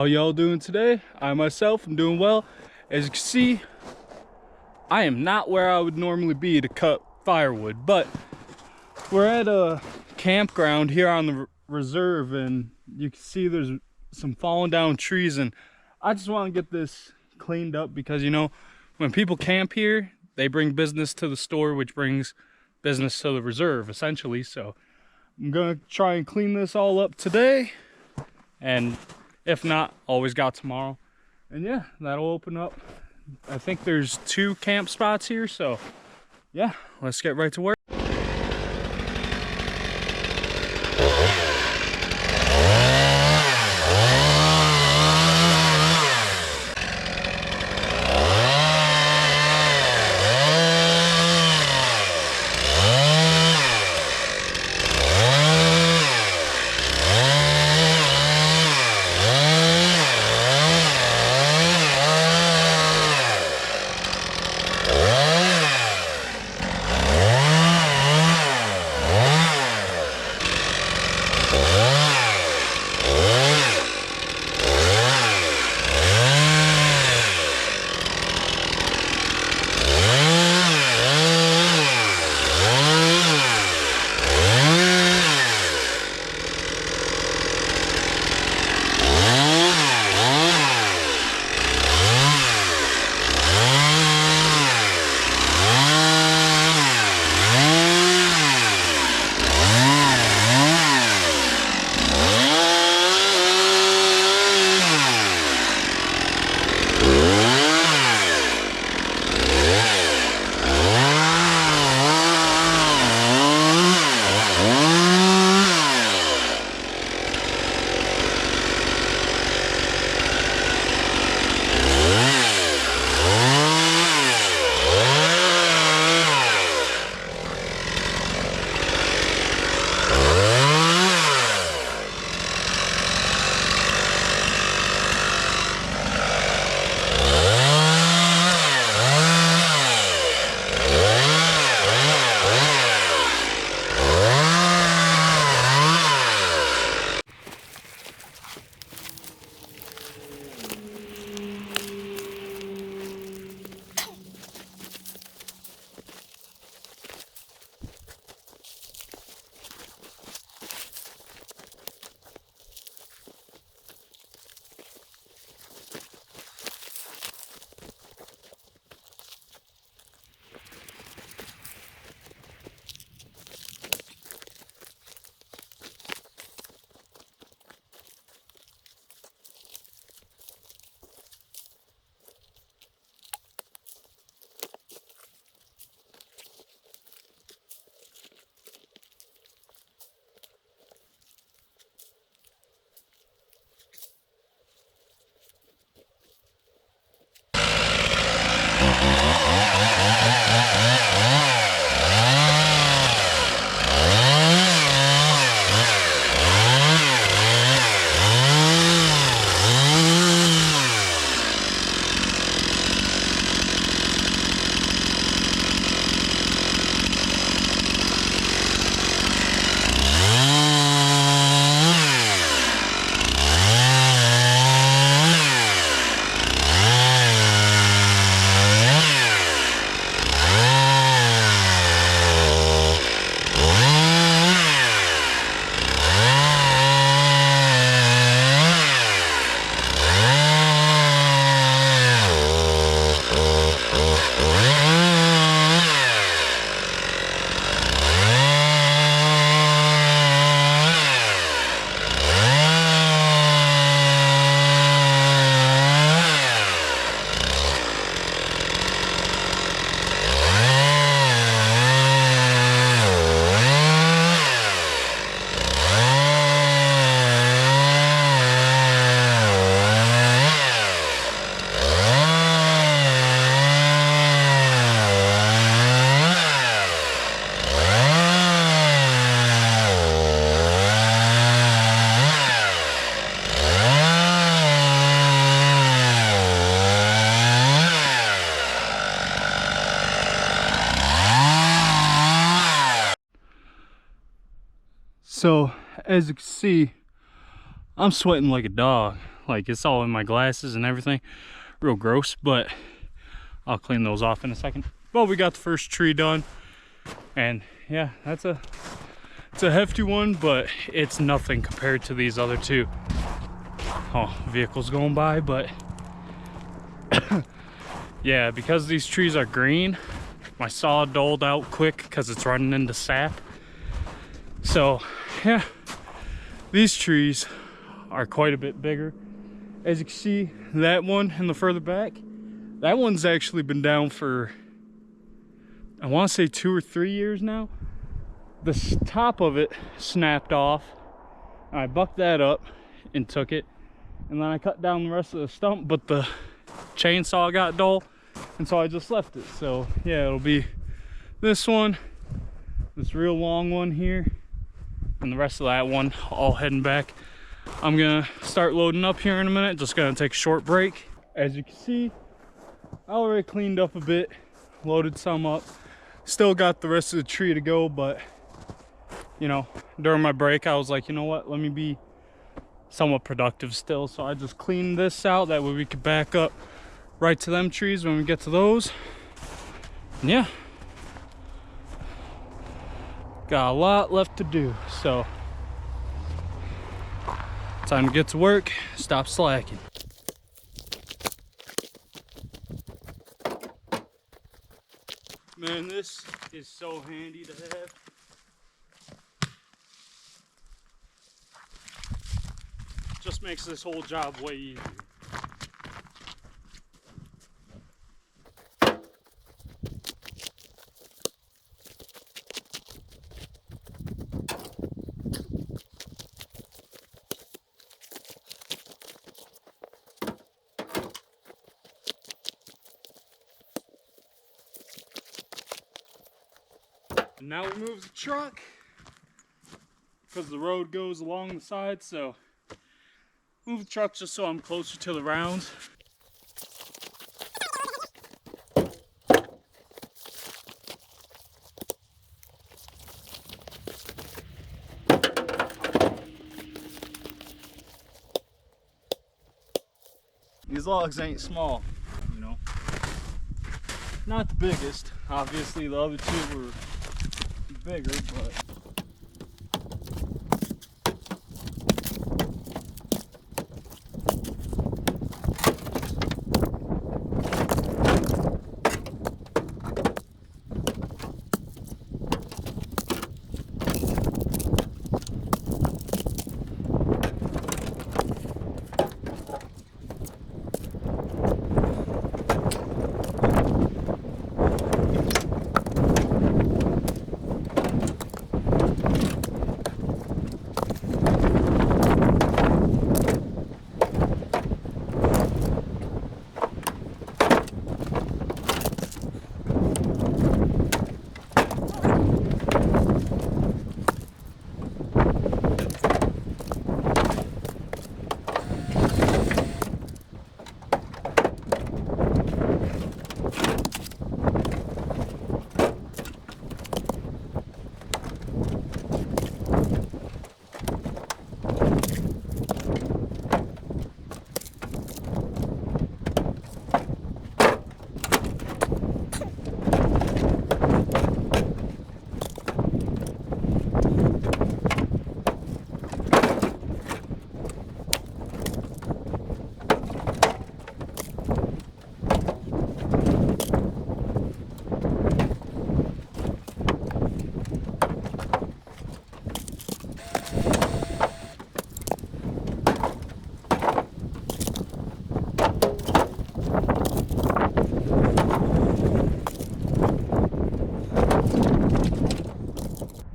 How y'all doing today? I myself am doing well. As you can see, I am not where I would normally be to cut firewood, but we're at a campground here on the reserve, and you can see there's some fallen down trees, and I just want to get this cleaned up because, you know, when people camp here, they bring business to the store, which brings business to the reserve, essentially. So I'm gonna try and clean this all up today, and if not, always got tomorrow. And yeah, that'll open up. I think there's 2 camp spots here, so yeah, let's get right to work. So as you can see, I'm sweating like a dog. Like, it's all in my glasses and everything. Real gross, but I'll clean those off in a second. But we got the first tree done, and yeah, it's a hefty one, but it's nothing compared to these other two. Oh, vehicles going by, but yeah, because these trees are green, my saw dulled out quick because it's running into sap. So yeah, these trees are quite a bit bigger. As you can see, that one in the further back, that one's actually been down for, I want to say 2 or 3 years now. The top of it snapped off. I bucked that up and took it, and then I cut down the rest of the stump, but the chainsaw got dull, and so I just left it. So yeah, it'll be this one, this real long one here, and the rest of that one all heading back. I'm gonna start loading up here in a minute. Just gonna take a short break. As you can see, I already cleaned up a bit, loaded some up. Still got the rest of the tree to go, but you know, during my break I was like, you know what, let me be somewhat productive still. So I just cleaned this out, that way we could back up right to them trees when we get to those. And yeah, got a lot left to do, so time to get to work, stop slacking. Man, this is so handy to have. Just makes this whole job way easier. And now we move the truck because the road goes along the side, so move the truck just so I'm closer to the rounds. These logs ain't small, you know. Not the biggest. Obviously the other two were bigger, but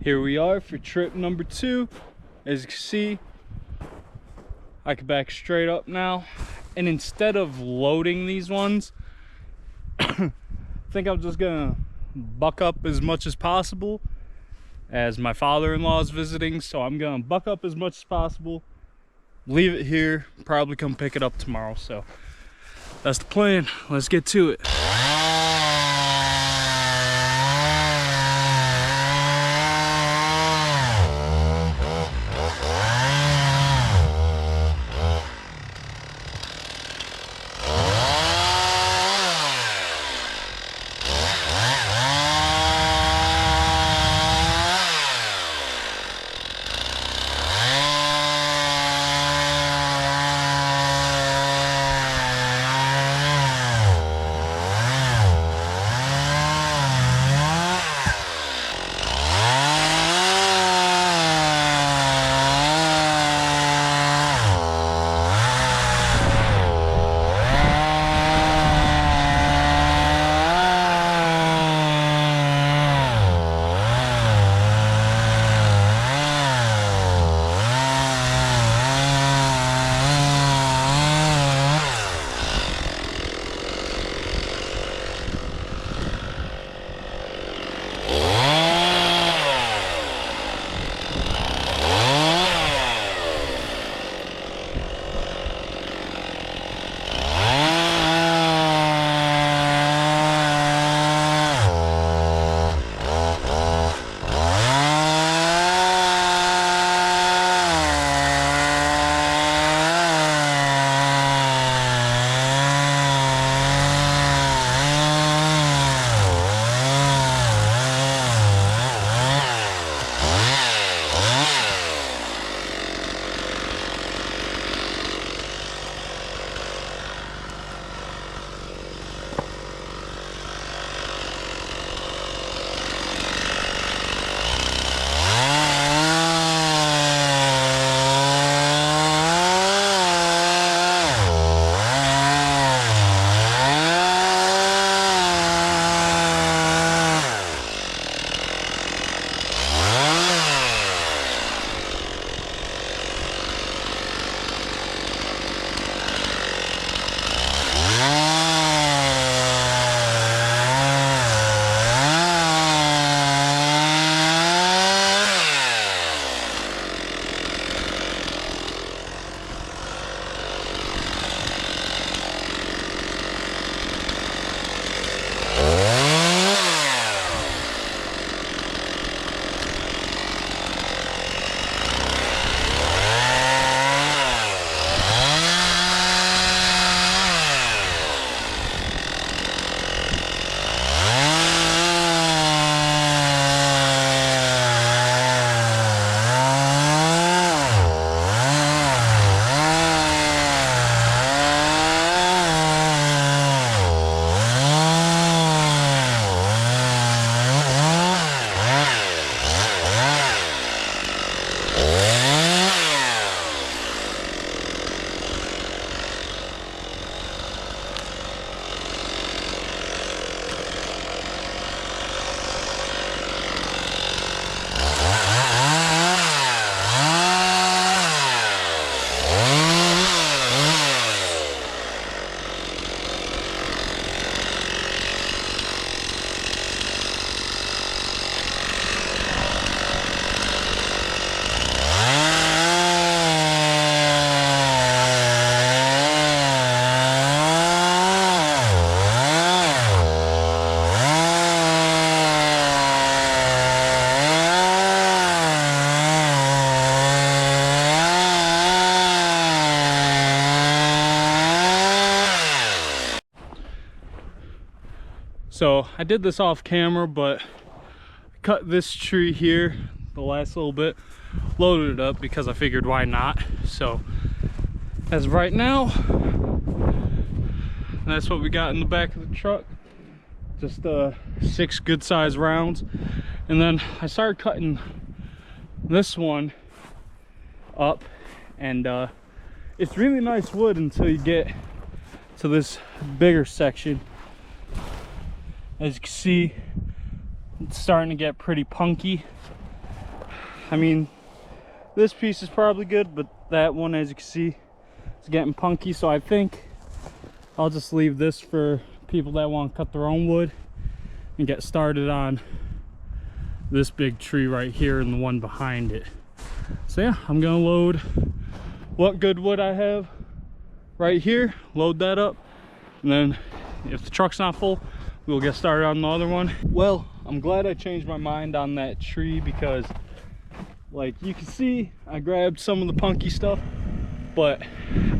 here we are for trip number 2. As you can see, I can back straight up now. And instead of loading these ones, I think I'm just gonna buck up as much as possible, as my father-in-law is visiting. So I'm gonna buck up as much as possible, leave it here, probably come pick it up tomorrow. So that's the plan. Let's get to it. So I did this off camera, but I cut this tree here the last little bit, loaded it up because I figured why not. So as of right now, that's what we got in the back of the truck. Just 6 good sized rounds. And then I started cutting this one up, and it's really nice wood until you get to this bigger section. As you can see, it's starting to get pretty punky. I mean, this piece is probably good, but that one, as you can see, is getting punky. So I think I'll just leave this for people that want to cut their own wood and get started on this big tree right here and the one behind it. So yeah, I'm gonna load what good wood I have right here, load that up, and then if the truck's not full, we'll get started on the other one. Well, I'm glad I changed my mind on that tree, because like you can see, I grabbed some of the punky stuff, but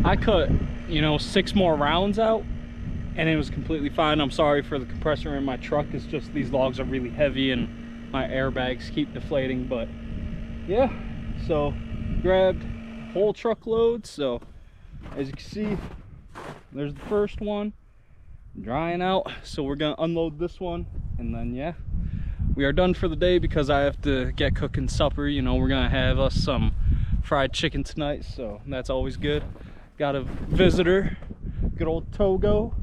I cut, you know, 6 more rounds out and it was completely fine. I'm sorry for the compressor in my truck. It's just these logs are really heavy and my airbags keep deflating. But yeah, so grabbed a whole truckload. So as you can see, there's the first one drying out. So we're gonna unload this one, and then yeah, we are done for the day because I have to get cooking supper. You know, we're gonna have us some fried chicken tonight, so that's always good. Got a visitor, good old Togo,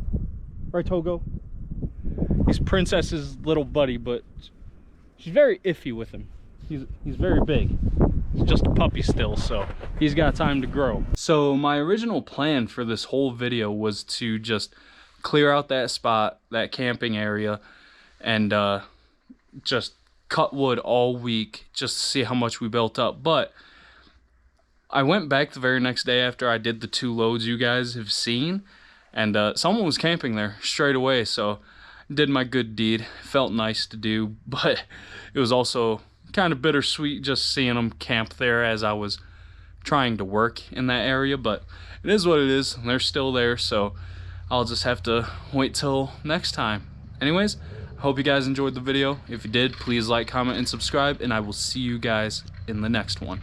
right Togo? He's Princess's little buddy, but she's very iffy with him. He's very big. He's just a puppy still, so he's got time to grow. So my original plan for this whole video was to just clear out that spot, that camping area, and just cut wood all week just to see how much we built up. But I went back the very next day after I did the 2 loads you guys have seen, and someone was camping there straight away, so did my good deed. Felt nice to do, but it was also kind of bittersweet just seeing them camp there as I was trying to work in that area. But it is what it is. They're still there, so I'll just have to wait till next time. Anyways, I hope you guys enjoyed the video. If you did, please like, comment, and subscribe, and I will see you guys in the next one.